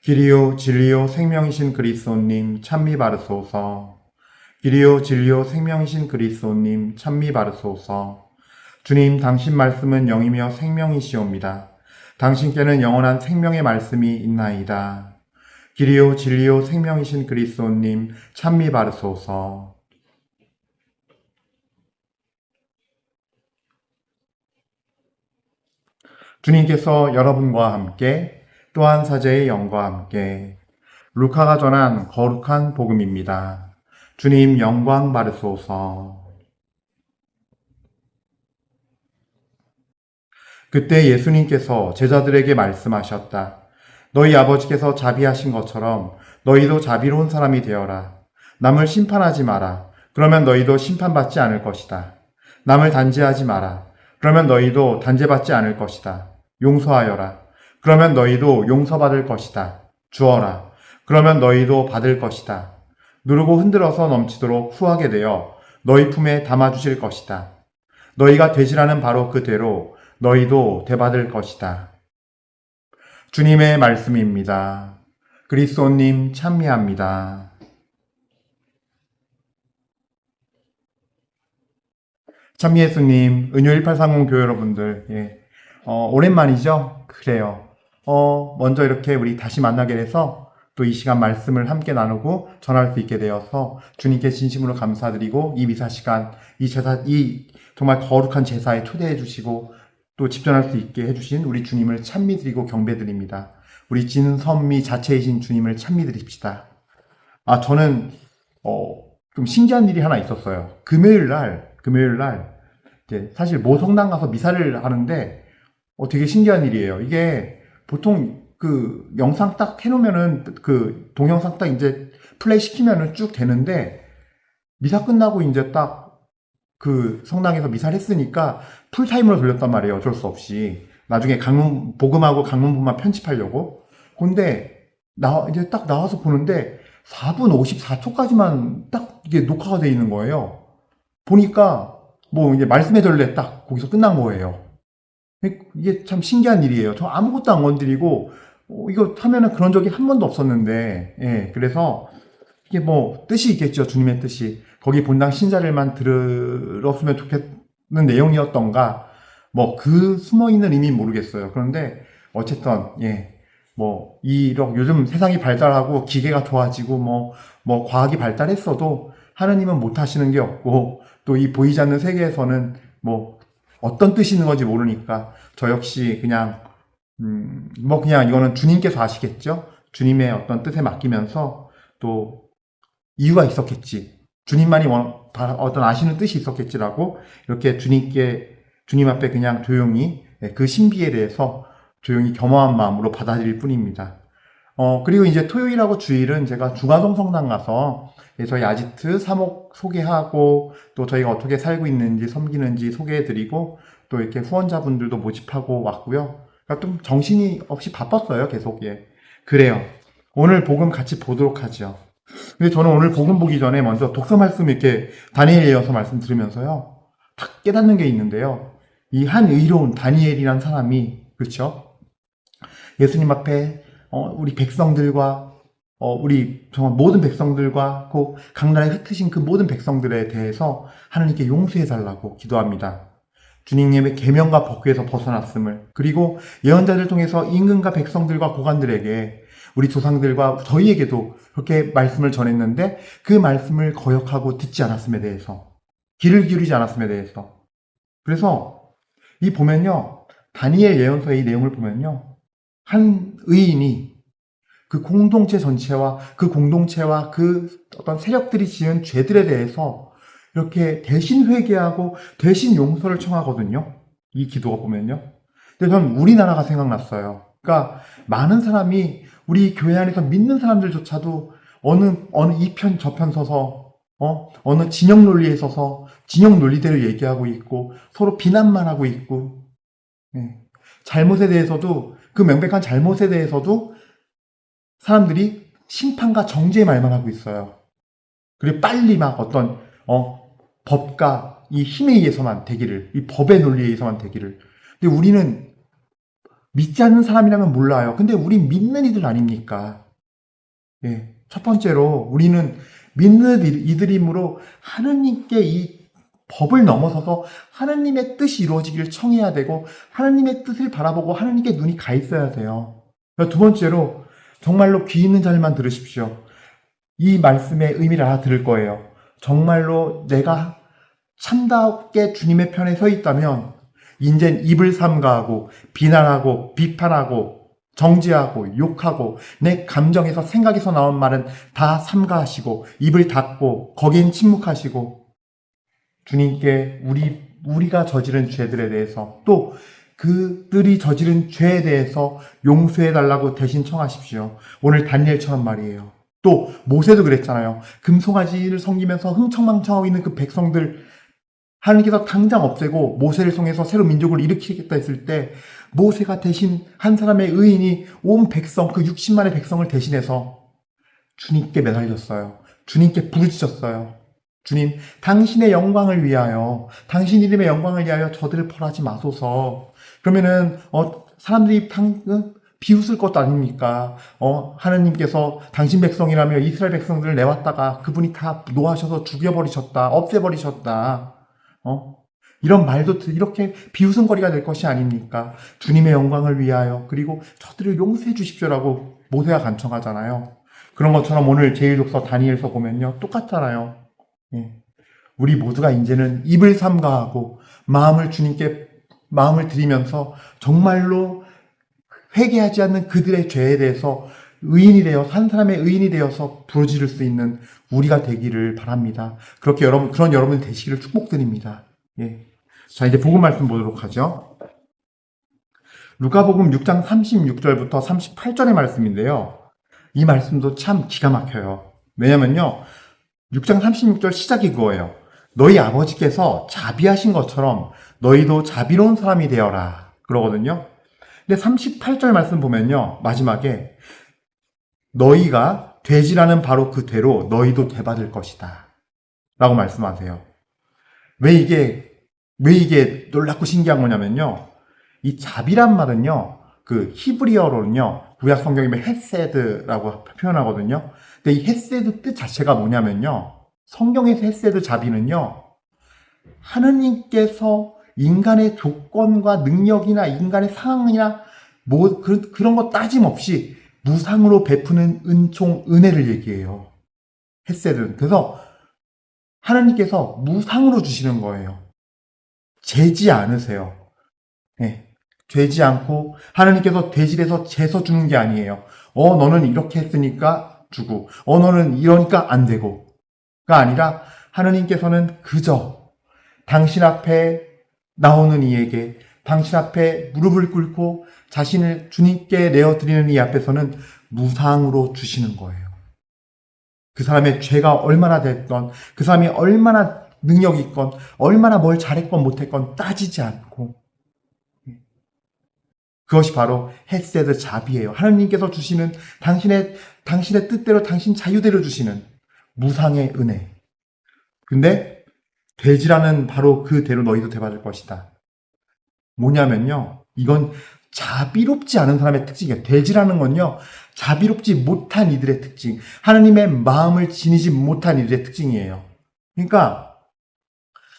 길이요 진리요 생명이신 그리스도님 찬미 바르소서. 길이요 진리요 생명이신 그리스도님 찬미 바르소서. 주님, 당신 말씀은 영이며 생명이시옵니다. 당신께는 영원한 생명의 말씀이 있나이다. 길이요 진리요 생명이신 그리스도님 찬미 바르소서. 주님께서 여러분과 함께 또한 사제의 영과 함께 루카가 전한 거룩한 복음입니다. 주님 영광 받으소서. 그때 예수님께서 제자들에게 말씀하셨다. 너희 아버지께서 자비하신 것처럼 너희도 자비로운 사람이 되어라. 남을 심판하지 마라. 그러면 너희도 심판받지 않을 것이다. 남을 단죄하지 마라. 그러면 너희도 단죄받지 않을 것이다. 용서하여라. 그러면 너희도 용서받을 것이다. 주어라. 그러면 너희도 받을 것이다. 누르고 흔들어서 넘치도록 후하게 되어 너희 품에 담아주실 것이다. 너희가 되시라는 바로 그대로 너희도 되받을 것이다. 주님의 말씀입니다. 그리스도님 찬미합니다. 찬미 예수님, 은요 1830 교회 여러분들, 오랜만이죠? 그래요. 먼저 이렇게 우리 다시 만나게 돼서 또 이 시간 말씀을 함께 나누고 전할 수 있게 되어서 주님께 진심으로 감사드리고 이 미사 시간, 이 정말 거룩한 제사에 초대해 주시고 또 집전할 수 있게 해주신 우리 주님을 찬미드리고 경배드립니다. 우리 진선미 자체이신 주님을 찬미드립시다. 저는 좀 신기한 일이 하나 있었어요. 금요일 날 이제 사실 모성당 가서 미사를 하는데 되게 신기한 일이에요. 이게 보통 그 영상 딱 해놓으면은 그 동영상 딱 이제 플레이 시키면은 쭉 되는데 미사 끝나고 이제 딱 그 성당에서 미사를 했으니까 풀타임으로 돌렸단 말이에요. 어쩔 수 없이. 나중에 복음하고 강론부만 편집하려고. 근데 이제 딱 나와서 보는데 4분 54초까지만 딱 이게 녹화가 돼 있는 거예요. 보니까 뭐 이제 말씀의 전례 딱 거기서 끝난 거예요. 이게 참 신기한 일이에요. 저 아무것도 안 건드리고 이거 하면은 그런 적이 한 번도 없었는데, 그래서 이게 뭐 뜻이 있겠죠. 주님의 뜻이. 거기 본당 신자들만 들었으면 좋겠는 내용이었던가, 뭐 그 숨어있는 의미는 모르겠어요. 그런데 어쨌든 요즘 세상이 발달하고 기계가 좋아지고 뭐 과학이 발달했어도 하느님은 못 하시는 게 없고 또 이 보이지 않는 세계에서는 뭐 어떤 뜻이 있는 건지 모르니까 저 역시 그냥 그냥 이거는 주님께서 아시겠죠? 주님의 어떤 뜻에 맡기면서 또 이유가 있었겠지. 주님만이 어떤 아시는 뜻이 있었겠지라고 이렇게 주님 앞에 그냥 조용히 그 신비에 대해서 조용히 겸허한 마음으로 받아들일 뿐입니다. 그리고 이제 토요일하고 주일은 제가 중화동 성당 가서 저희 아지트 사목 소개하고 또 저희가 어떻게 살고 있는지 섬기는지 소개해드리고 또 이렇게 후원자분들도 모집하고 왔고요. 그러니까 좀 정신이 없이 바빴어요, 계속. 그래요. 오늘 복음 같이 보도록 하죠. 근데 저는 오늘 복음 보기 전에 먼저 독서 말씀 이렇게 다니엘에 이어서 말씀 들으면서요. 딱 깨닫는 게 있는데요. 이 한 의로운 다니엘이란 사람이, 그렇죠? 예수님 앞에 우리 백성들과 우리 정말 모든 백성들과 그 강나라에 흩으신 그 모든 백성들에 대해서 하나님께 용서해달라고 기도합니다. 주님의 계명과 법궤에서 벗어났음을, 그리고 예언자들 통해서 임금과 백성들과 고관들에게 우리 조상들과 저희에게도 그렇게 말씀을 전했는데 그 말씀을 거역하고 듣지 않았음에 대해서, 귀를 기울이지 않았음에 대해서. 그래서 이 보면요, 다니엘 예언서의 이 내용을 보면요, 한 의인이 그 공동체 전체와 그 어떤 세력들이 지은 죄들에 대해서 이렇게 대신 회개하고 대신 용서를 청하거든요. 이 기도가 보면요. 근데 전 우리나라가 생각났어요. 그러니까 많은 사람이 우리 교회 안에서 믿는 사람들조차도 어느 이 편 저 편 서서 어느 진영 논리에 서서 진영 논리대로 얘기하고 있고 서로 비난만 하고 있고, 잘못에 대해서도 그 명백한 잘못에 대해서도 사람들이 심판과 정죄의 말만 하고 있어요. 그리고 빨리 막 어떤 법과 이 힘에 의해서만 되기를, 이 법의 논리에 의해서만 되기를. 근데 우리는 믿지 않는 사람이라면 몰라요. 근데 우린 믿는 이들 아닙니까? 예. 첫 번째로 우리는 믿는 이들이므로 하느님께 이 법을 넘어서서 하느님의 뜻이 이루어지기를 청해야 되고 하느님의 뜻을 바라보고 하느님께 눈이 가 있어야 돼요. 두 번째로 정말로 귀 있는 자들만 들으십시오. 이 말씀의 의미를 알아들을 거예요. 정말로 내가 참답게 주님의 편에 서 있다면 인젠 입을 삼가하고 비난하고 비판하고 정죄하고 욕하고 내 감정에서 생각에서 나온 말은 다 삼가하시고 입을 닫고 거기엔 침묵하시고 주님께 우리가 저지른 죄들에 대해서 또 그들이 저지른 죄에 대해서 용서해달라고 대신 청하십시오. 오늘 다니엘처럼 말이에요. 또 모세도 그랬잖아요. 금송아지를 섬기면서 흥청망청하고 있는 그 백성들 하나님께서 당장 없애고 모세를 통해서 새로운 민족을 일으키겠다 했을 때 모세가 대신 한 사람의 의인이 온 백성, 그 60만의 백성을 대신해서 주님께 매달렸어요. 주님께 부르짖었어요. 주님, 당신의 영광을 위하여, 당신 이름의 영광을 위하여 저들을 벌하지 마소서. 그러면은 사람들이 비웃을 것도 아닙니까? 하느님께서 당신 백성이라며 이스라엘 백성들을 내왔다가 그분이 다 노하셔서 죽여버리셨다, 없애버리셨다. 이런 말도 이렇게 비웃음거리가 될 것이 아닙니까? 주님의 영광을 위하여 그리고 저들을 용서해 주십시오라고 모세가 간청하잖아요. 그런 것처럼 오늘 제1독서 다니엘서 보면요. 똑같잖아요. 예. 우리 모두가 이제는 입을 삼가하고 주님께 마음을 드리면서 정말로 회개하지 않는 그들의 죄에 대해서 의인이 되어 한 사람의 의인이 되어서 부르짖을 수 있는 우리가 되기를 바랍니다. 그렇게 그런 여러분 되시기를 축복드립니다. 예. 자, 이제 복음 말씀 보도록 하죠. 루카복음 6장 36절부터 38절의 말씀인데요. 이 말씀도 참 기가 막혀요. 왜냐면요. 6장 36절 시작이 그거예요. 너희 아버지께서 자비하신 것처럼 너희도 자비로운 사람이 되어라. 그러거든요. 근데 38절 말씀 보면요. 마지막에 너희가 되지라는 바로 그 되로 너희도 되받을 것이다. 라고 말씀하세요. 왜 이게 놀랍고 신기한 거냐면요. 이 자비란 말은요. 그 히브리어로는요. 구약 성경이면 헤세드라고 표현하거든요. 근데 이 헤세드 뜻 자체가 뭐냐면요. 성경에서 헤세드 자비는요. 하느님께서 인간의 조건과 능력이나 인간의 상황이나 그런 거 따짐 없이 무상으로 베푸는 은총, 은혜를 얘기해요. 헤세드는. 그래서 하나님께서 무상으로 주시는 거예요. 재지 않으세요. 네. 죄지 않고 하나님께서 대질해서 재서 주는 게 아니에요. 너는 이렇게 했으니까 주고 너는 이러니까 안 되고가 아니라 하나님께서는 그저 당신 앞에 나오는 이에게 당신 앞에 무릎을 꿇고 자신을 주님께 내어드리는 이 앞에서는 무상으로 주시는 거예요. 그 사람의 죄가 얼마나 됐건 그 사람이 얼마나 능력이 있건 얼마나 뭘 잘했건 못했건 따지지 않고 그것이 바로 헤세드 자비예요. 하나님께서 주시는 당신의 뜻대로 당신 자유대로 주시는 무상의 은혜. 근데 되지라는 바로 그 대로 너희도 되받을 것이다. 뭐냐면요. 이건 자비롭지 않은 사람의 특징이에요. 되지라는 건요. 자비롭지 못한 이들의 특징. 하나님의 마음을 지니지 못한 이들의 특징이에요. 그러니까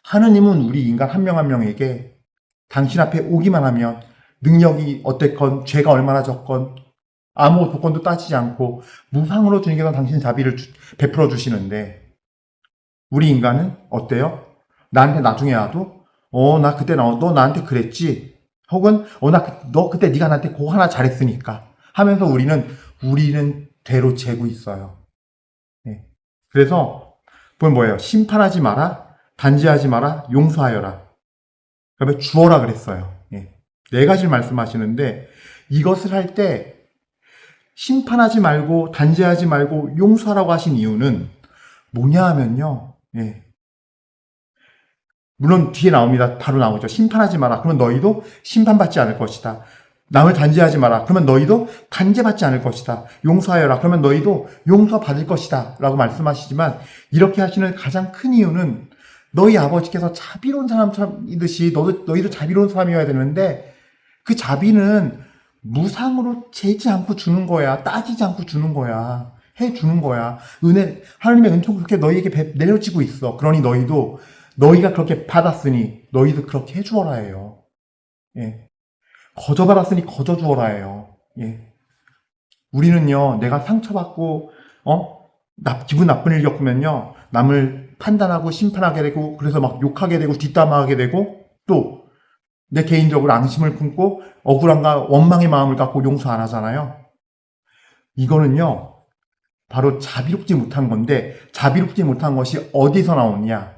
하나님은 우리 인간 한 명 한 명에게 당신 앞에 오기만 하면 능력이 어땠건 죄가 얼마나 적건 아무 조건도 따지지 않고 무상으로 주님께서 당신 자비를 베풀어 주시는데 우리 인간은 어때요? 나한테 나중에 와도 나 그때 너 나한테 그랬지 혹은 너 그때 네가 나한테 그거 하나 잘했으니까 하면서 우리는 대로 재고 있어요. 네. 그래서 보면 뭐예요? 심판하지 마라, 단죄하지 마라, 용서하여라. 그다음에 주어라 그랬어요. 네 가지를 말씀하시는데 이것을 할 때 심판하지 말고 단죄하지 말고 용서하라고 하신 이유는 뭐냐 하면요. 물론 뒤에 나옵니다. 바로 나오죠. 심판하지 마라. 그러면 너희도 심판받지 않을 것이다. 남을 단죄하지 마라. 그러면 너희도 단죄받지 않을 것이다. 용서하여라. 그러면 너희도 용서받을 것이다. 라고 말씀하시지만 이렇게 하시는 가장 큰 이유는 너희 아버지께서 자비로운 사람처럼 이듯이 너희도 자비로운 사람이어야 되는데 그 자비는 무상으로 재지 않고 주는 거야. 따지지 않고 주는 거야. 해 주는 거야. 하나님의 은총 그렇게 너희에게 내려지고 있어. 그러니 너희도 너희가 그렇게 받았으니 너희도 그렇게 해 주어라 해요. 예. 거저 받았으니 거저 주어라 해요. 예. 우리는요, 내가 상처받고, 기분 나쁜 일 겪으면요, 남을 판단하고 심판하게 되고, 그래서 막 욕하게 되고, 뒷담화하게 되고, 또, 내 개인적으로 앙심을 품고, 억울함과 원망의 마음을 갖고 용서 안 하잖아요. 이거는요, 바로 자비롭지 못한 건데, 자비롭지 못한 것이 어디서 나오느냐?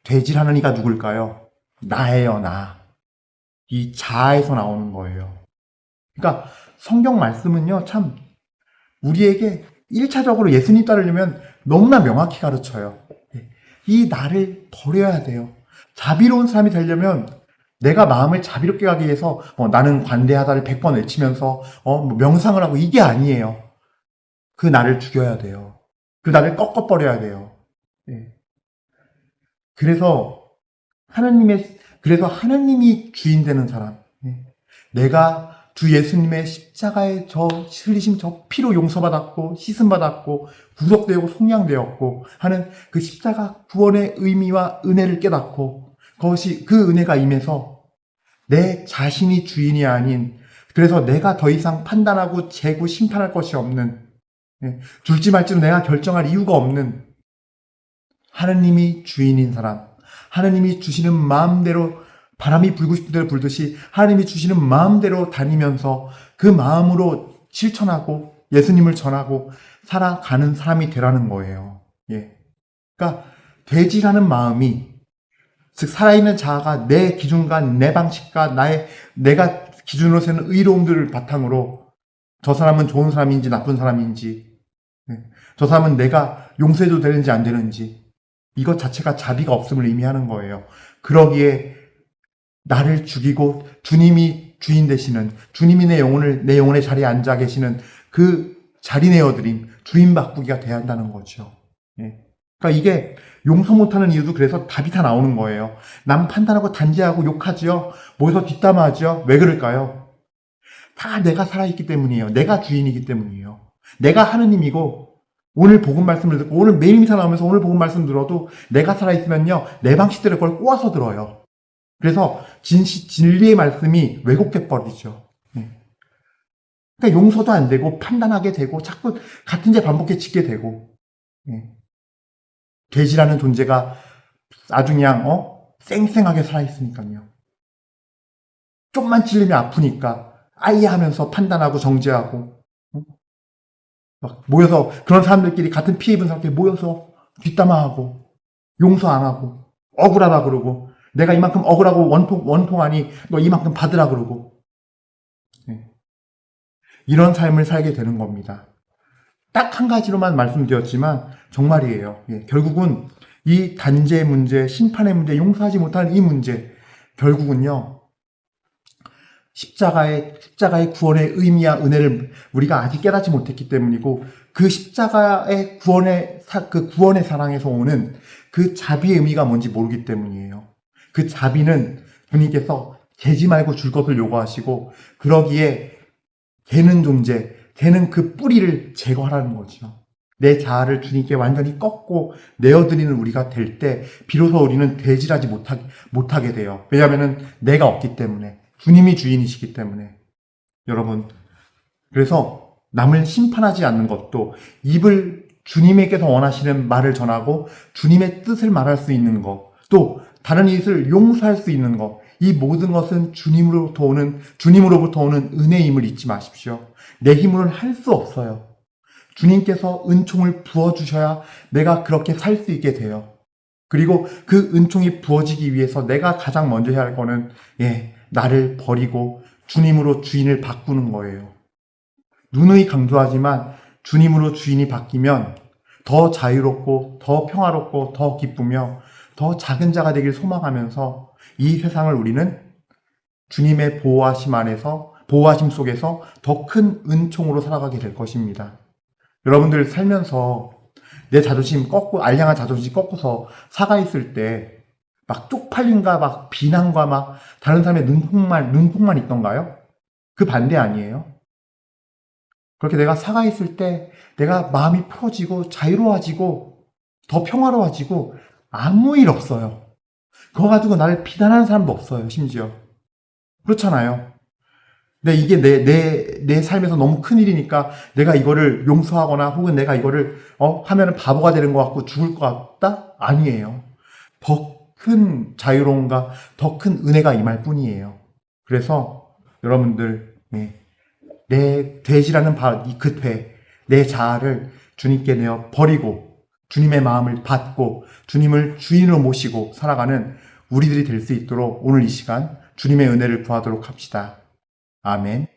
되질하는 이가 누굴까요? 나예요, 나. 이 자아에서 나오는 거예요. 그러니까 성경 말씀은요, 참 우리에게 1차적으로 예수님 따르려면 너무나 명확히 가르쳐요. 이 나를 버려야 돼요. 자비로운 사람이 되려면 내가 마음을 자비롭게 가기 위해서 나는 관대하다를 100번 외치면서 명상을 하고 이게 아니에요. 그 나를 죽여야 돼요. 그 나를 꺾어버려야 돼요. 그래서 하나님이 주인 되는 사람, 내가 주 예수님의 십자가에 흘리신 저 피로 용서받았고 씻음받았고 구속되고 속량되었고 하는 그 십자가 구원의 의미와 은혜를 깨닫고 그것이 그 은혜가 임해서 내 자신이 주인이 아닌, 그래서 내가 더 이상 판단하고 재고 심판할 것이 없는, 줄지 말지는 내가 결정할 이유가 없는 하느님이 주인인 사람, 하느님이 주시는 마음대로 바람이 불고 싶은 대로 불듯이 하나님이 주시는 마음대로 다니면서 그 마음으로 실천하고 예수님을 전하고 살아가는 사람이 되라는 거예요. 그러니까 되지라는 마음이, 즉 살아있는 자아가 내 기준과 내 방식과 내가 기준으로 세는 의로움들을 바탕으로 저 사람은 좋은 사람인지 나쁜 사람인지, 저 사람은 내가 용서해도 되는지 안 되는지, 이것 자체가 자비가 없음을 의미하는 거예요. 그러기에 나를 죽이고 주님이 주인 되시는, 주님이 내 영혼의 자리에 앉아 계시는 그 자리 내어드림, 주인 바꾸기가 돼야 한다는 거죠. 그러니까 이게 용서 못하는 이유도 그래서 답이 다 나오는 거예요. 남 판단하고 단죄하고 욕하지요. 모여서 뒷담화하지요. 왜 그럴까요? 다 내가 살아있기 때문이에요. 내가 주인이기 때문이에요. 내가 하느님이고, 오늘 복음 말씀을 듣고 오늘 매일 미사 나오면서 오늘 복음 말씀 들어도 내가 살아있으면요, 내 방식대로 그걸 꼬아서 들어요. 그래서 진리의 말씀이 왜곡돼 버리죠. 그러니까 용서도 안 되고 판단하게 되고 자꾸 같은 죄 반복해 짓게 되고, 돼지라는 존재가 아주 그냥 쌩쌩하게 살아있으니까요. 좀만 찔리면 아프니까 아예 하면서 판단하고 정죄하고, 막 모여서 그런 사람들끼리 같은 피해 입은 사람끼리 모여서 뒷담화하고 용서 안 하고 억울하다 그러고, 내가 이만큼 억울하고 원통하니 너 이만큼 받으라 그러고, 이런 삶을 살게 되는 겁니다. 딱 한 가지로만 말씀드렸지만 정말이에요. 결국은 이 단죄의 문제, 심판의 문제, 용서하지 못하는 이 문제, 결국은요, 십자가의 구원의 의미와 은혜를 우리가 아직 깨닫지 못했기 때문이고, 그 십자가의 그 구원의 사랑에서 오는 그 자비의 의미가 뭔지 모르기 때문이에요. 그 자비는 주님께서 재지 말고 줄 것을 요구하시고, 그러기에 되는 존재, 되는 그 뿌리를 제거하라는 거죠. 내 자아를 주님께 완전히 꺾고 내어드리는 우리가 될 때 비로소 우리는 되질하지 못하게 돼요. 왜냐하면 내가 없기 때문에, 주님이 주인이시기 때문에. 여러분, 그래서 남을 심판하지 않는 것도, 입을 주님에게서 원하시는 말을 전하고 주님의 뜻을 말할 수 있는 것, 또 다른 이웃을 용서할 수 있는 것, 이 모든 것은 주님으로부터 오는 은혜임을 잊지 마십시오. 내 힘으로는 할 수 없어요. 주님께서 은총을 부어주셔야 내가 그렇게 살 수 있게 돼요. 그리고 그 은총이 부어지기 위해서 내가 가장 먼저 해야 할 거는, 나를 버리고 주님으로 주인을 바꾸는 거예요. 누누이 강조하지만 주님으로 주인이 바뀌면 더 자유롭고 더 평화롭고 더 기쁘며 더 작은 자가 되길 소망하면서 이 세상을 우리는 주님의 보호하심 속에서 더 큰 은총으로 살아가게 될 것입니다. 여러분들 살면서 내 자존심 알량한 자존심 꺾고서 살아있을 때 막 쪽팔림과 막 비난과 막 다른 사람의 눈폭만 있던가요? 그 반대 아니에요? 그렇게 내가 살아있을 때 내가 마음이 풀어지고 자유로워지고 더 평화로워지고 아무 일 없어요. 그거 가지고 나를 비난하는 사람도 없어요, 심지어. 그렇잖아요. 근데 이게 내 삶에서 너무 큰일이니까 내가 이거를 용서하거나 혹은 내가 이거를, 하면은 바보가 되는 것 같고 죽을 것 같다? 아니에요. 더 큰 자유로움과 더 큰 은혜가 임할 뿐이에요. 그래서 여러분들, 내 돼지라는 그 내 자아를 주님께 내어 버리고 주님의 마음을 받고 주님을 주인으로 모시고 살아가는 우리들이 될 수 있도록 오늘 이 시간 주님의 은혜를 구하도록 합시다. 아멘.